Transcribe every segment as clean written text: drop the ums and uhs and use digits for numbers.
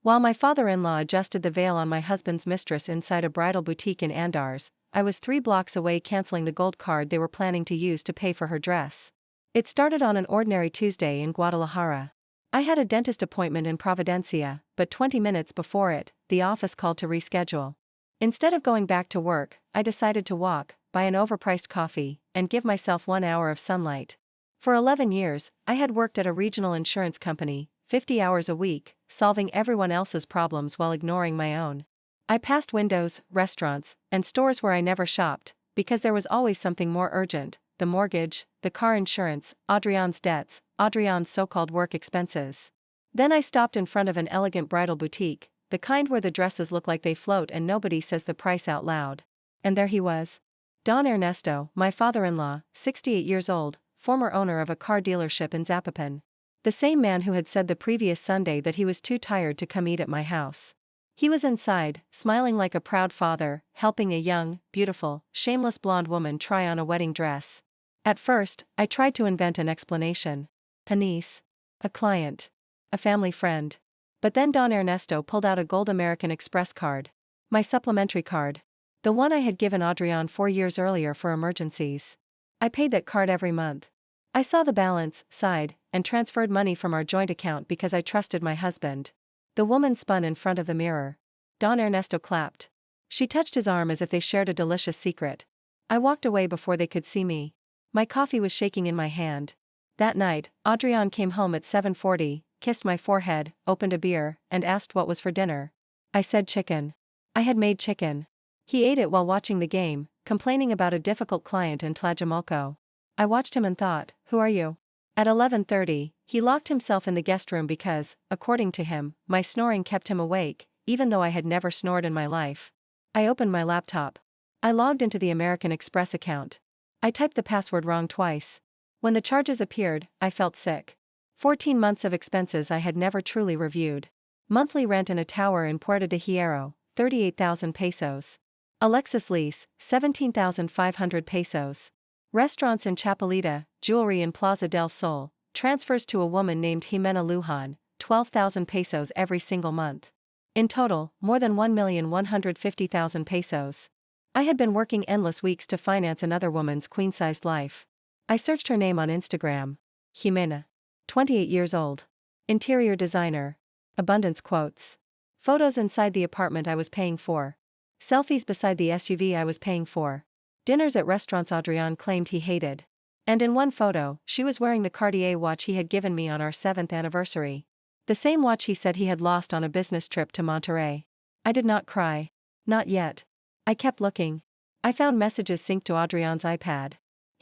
While my father-in-law adjusted the veil on my husband's mistress inside a bridal boutique in Andars, I was 3 blocks away canceling the gold card they were planning to use to pay for her dress. It started on an ordinary Tuesday in Guadalajara. I had a dentist appointment in Providencia, but 20 minutes before it, the office called to reschedule. Instead of going back to work, I decided to walk, buy an overpriced coffee, and give myself 1 hour of sunlight. For 11 years, I had worked at a regional insurance company, 50 hours a week, solving everyone else's problems while ignoring my own. I passed windows, restaurants, and stores where I never shopped, because there was always something more urgent: the mortgage, the car insurance, Adrian's debts, Adrian's so-called work expenses. Then I stopped in front of an elegant bridal boutique, the kind where the dresses look like they float and nobody says the price out loud. And there he was. Don Ernesto, my father-in-law, 68 years old, former owner of a car dealership in Zapopan. The same man who had said the previous Sunday that he was too tired to come eat at my house. He was inside, smiling like a proud father, helping a young, beautiful, shameless blonde woman try on a wedding dress. At first, I tried to invent an explanation. A niece. A client. A family friend. But then Don Ernesto pulled out a gold American Express card. My supplementary card. The one I had given Adrian 4 years earlier for emergencies. I paid that card every month. I saw the balance, sighed, and transferred money from our joint account because I trusted my husband. The woman spun in front of the mirror. Don Ernesto clapped. She touched his arm as if they shared a delicious secret. I walked away before they could see me. My coffee was shaking in my hand. That night, Adrian came home at 7:40, kissed my forehead, opened a beer, and asked what was for dinner. I said chicken. I had made chicken. He ate it while watching the game, complaining about a difficult client in Tlajumulco. I watched him and thought, who are you? At 11:30, he locked himself in the guest room because, according to him, my snoring kept him awake, even though I had never snored in my life. I opened my laptop. I logged into the American Express account. I typed the password wrong twice. When the charges appeared, I felt sick. 14 months of expenses I had never truly reviewed. Monthly rent in a tower in Puerto de Hierro, 38,000 pesos. Alexis lease, 17,500 pesos. Restaurants in Chapelita, jewelry in Plaza del Sol, transfers to a woman named Jimena Lujan, 12,000 pesos every single month. In total, more than 1,150,000 pesos. I had been working endless weeks to finance another woman's queen-sized life. I searched her name on Instagram. Jimena. 28 years old. Interior designer. Abundance quotes. Photos inside the apartment I was paying for. Selfies beside the SUV I was paying for. Dinners at restaurants Adrian claimed he hated. And in one photo, she was wearing the Cartier watch he had given me on our 7th anniversary. The same watch he said he had lost on a business trip to Monterrey. I did not cry. Not yet. I kept looking. I found messages synced to Adrian's iPad.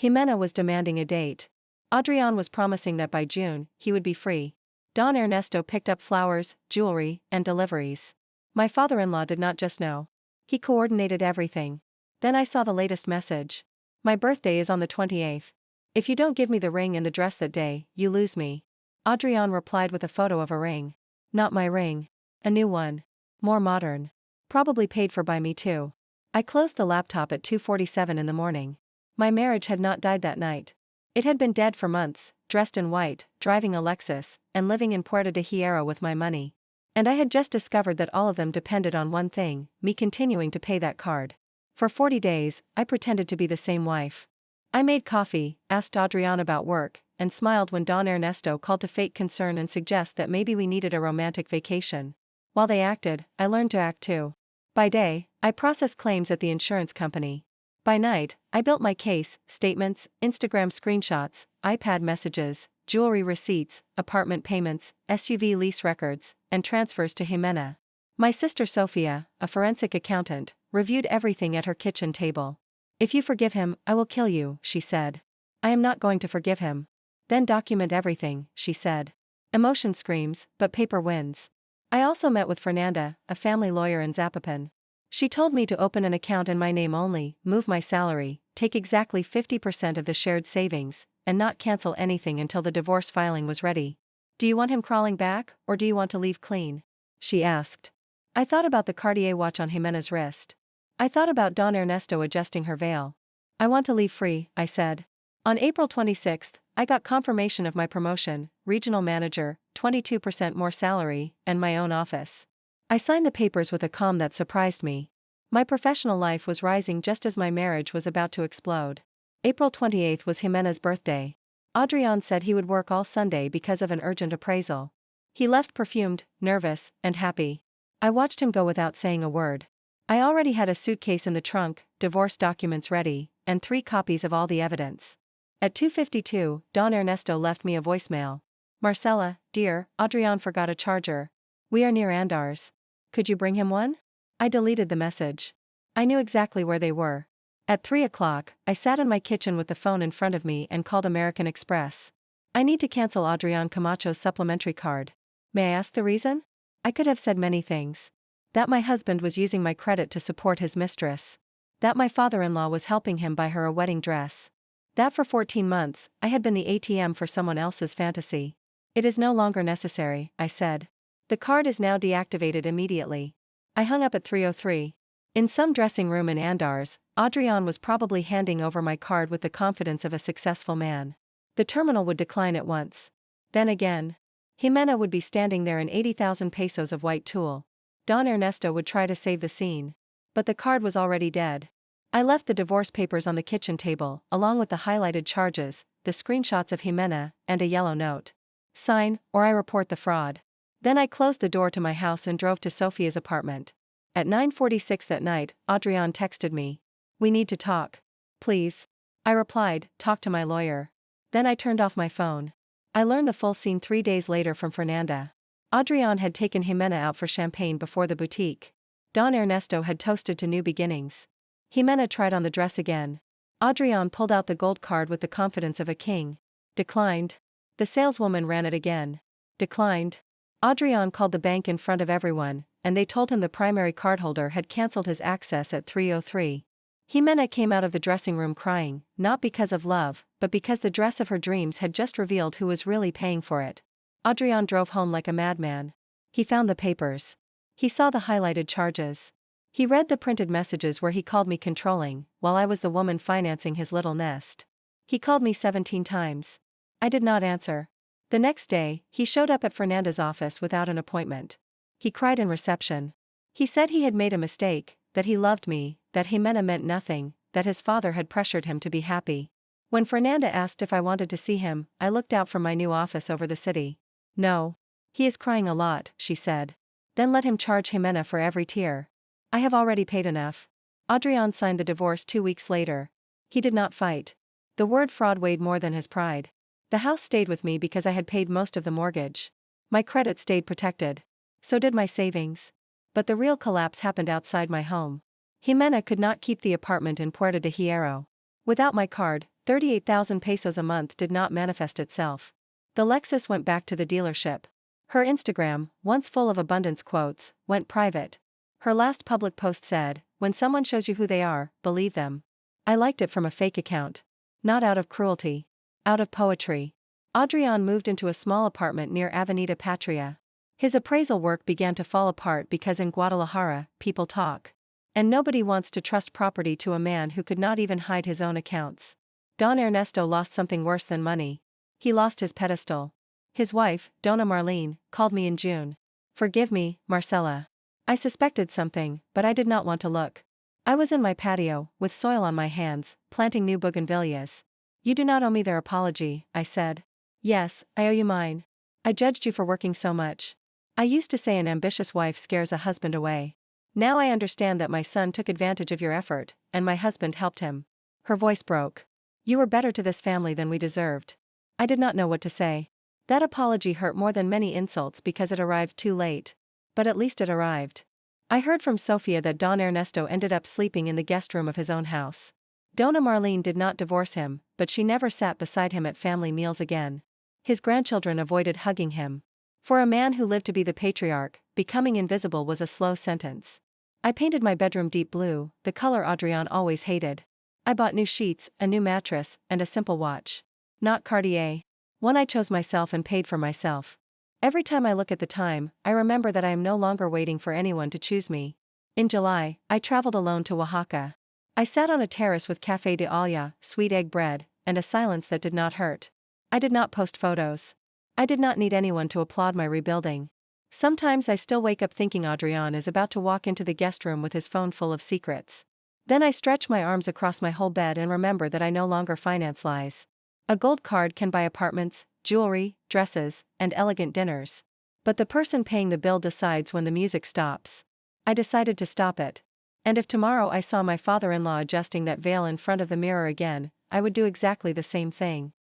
Jimena was demanding a date. Adrian was promising that by June, he would be free. Don Ernesto picked up flowers, jewelry, and deliveries. My father-in-law did not just know. He coordinated everything. Then I saw the latest message. My birthday is on the 28th. If you don't give me the ring and the dress that day, you lose me. Adrian replied with a photo of a ring. Not my ring. A new one. More modern. Probably paid for by me too. I closed the laptop at 2:47 in the morning. My marriage had not died that night. It had been dead for months, dressed in white, driving a Lexus, and living in Puerto de Hierro with my money. And I had just discovered that all of them depended on one thing: me continuing to pay that card. For 40 days, I pretended to be the same wife. I made coffee, asked Adrian about work, and smiled when Don Ernesto called to fake concern and suggest that maybe we needed a romantic vacation. While they acted, I learned to act too. By day, I processed claims at the insurance company. By night, I built my case, statements, Instagram screenshots, iPad messages, jewelry receipts, apartment payments, SUV lease records, and transfers to Jimena. My sister Sofia, a forensic accountant, reviewed everything at her kitchen table. If you forgive him, I will kill you, she said. I am not going to forgive him. Then document everything, she said. Emotion screams, but paper wins. I also met with Fernanda, a family lawyer in Zapopan. She told me to open an account in my name only, move my salary, take exactly 50% of the shared savings, and not cancel anything until the divorce filing was ready. Do you want him crawling back, or do you want to leave clean? She asked. I thought about the Cartier watch on Jimena's wrist. I thought about Don Ernesto adjusting her veil. I want to leave free, I said. On April 26th, I got confirmation of my promotion, regional manager, 22% more salary, and my own office. I signed the papers with a calm that surprised me. My professional life was rising just as my marriage was about to explode. April 28th was Jimena's birthday. Adrian said he would work all Sunday because of an urgent appraisal. He left perfumed, nervous, and happy. I watched him go without saying a word. I already had a suitcase in the trunk, divorce documents ready, and 3 copies of all the evidence. At 2:52, Don Ernesto left me a voicemail. Marcella, dear, Adrian forgot a charger. We are near Andars. Could you bring him one? I deleted the message. I knew exactly where they were. At 3 o'clock, I sat in my kitchen with the phone in front of me and called American Express. I need to cancel Adrian Camacho's supplementary card. May I ask the reason? I could have said many things. That my husband was using my credit to support his mistress. That my father-in-law was helping him buy her a wedding dress. That for 14 months, I had been the ATM for someone else's fantasy. It is no longer necessary, I said. The card is now deactivated immediately. I hung up at 3:03. In some dressing room in Andars, Adrian was probably handing over my card with the confidence of a successful man. The terminal would decline at once. Then again. Jimena would be standing there in 80,000 pesos of white tulle. Don Ernesto would try to save the scene. But the card was already dead. I left the divorce papers on the kitchen table, along with the highlighted charges, the screenshots of Jimena, and a yellow note. Sign, or I report the fraud. Then I closed the door to my house and drove to Sophia's apartment. At 9:46 that night, Adrian texted me. We need to talk. Please. I replied, talk to my lawyer. Then I turned off my phone. I learned the full scene 3 days later from Fernanda. Adrian had taken Jimena out for champagne before the boutique. Don Ernesto had toasted to new beginnings. Jimena tried on the dress again. Adrian pulled out the gold card with the confidence of a king. Declined. The saleswoman ran it again. Declined. Adrian called the bank in front of everyone, and they told him the primary cardholder had cancelled his access at 3:03. Jimena came out of the dressing room crying, not because of love, but because the dress of her dreams had just revealed who was really paying for it. Adrian drove home like a madman. He found the papers. He saw the highlighted charges. He read the printed messages where he called me controlling, while I was the woman financing his little nest. He called me 17 times. I did not answer. The next day, he showed up at Fernanda's office without an appointment. He cried in reception. He said he had made a mistake, that he loved me, that Jimena meant nothing, that his father had pressured him to be happy. When Fernanda asked if I wanted to see him, I looked out from my new office over the city. No. He is crying a lot, she said. Then let him charge Jimena for every tear. I have already paid enough. Adrian signed the divorce 2 weeks later. He did not fight. The word fraud weighed more than his pride. The house stayed with me because I had paid most of the mortgage. My credit stayed protected. So did my savings. But the real collapse happened outside my home. Jimena could not keep the apartment in Puerta de Hierro. Without my card, 38,000 pesos a month did not manifest itself. The Lexus went back to the dealership. Her Instagram, once full of abundance quotes, went private. Her last public post said, when someone shows you who they are, believe them. I liked it from a fake account. Not out of cruelty. Out of poetry. Adrian moved into a small apartment near Avenida Patria. His appraisal work began to fall apart because in Guadalajara, people talk. And nobody wants to trust property to a man who could not even hide his own accounts. Don Ernesto lost something worse than money. He lost his pedestal. His wife, Dona Marlene, called me in June. Forgive me, Marcella. I suspected something, but I did not want to look. I was in my patio, with soil on my hands, planting new bougainvilleas. You do not owe me their apology, I said. Yes, I owe you mine. I judged you for working so much. I used to say an ambitious wife scares a husband away. Now I understand that my son took advantage of your effort, and my husband helped him. Her voice broke. You were better to this family than we deserved. I did not know what to say. That apology hurt more than many insults because it arrived too late. But at least it arrived. I heard from Sofia that Don Ernesto ended up sleeping in the guest room of his own house. Dona Marlene did not divorce him, but she never sat beside him at family meals again. His grandchildren avoided hugging him. For a man who lived to be the patriarch, becoming invisible was a slow sentence. I painted my bedroom deep blue, the color Adrian always hated. I bought new sheets, a new mattress, and a simple watch. Not Cartier. One I chose myself and paid for myself. Every time I look at the time, I remember that I am no longer waiting for anyone to choose me. In July, I traveled alone to Oaxaca. I sat on a terrace with café de olla, sweet egg bread, and a silence that did not hurt. I did not post photos. I did not need anyone to applaud my rebuilding. Sometimes I still wake up thinking Adrian is about to walk into the guest room with his phone full of secrets. Then I stretch my arms across my whole bed and remember that I no longer finance lies. A gold card can buy apartments, jewelry, dresses, and elegant dinners. But the person paying the bill decides when the music stops. I decided to stop it. And if tomorrow I saw my father-in-law adjusting that veil in front of the mirror again, I would do exactly the same thing.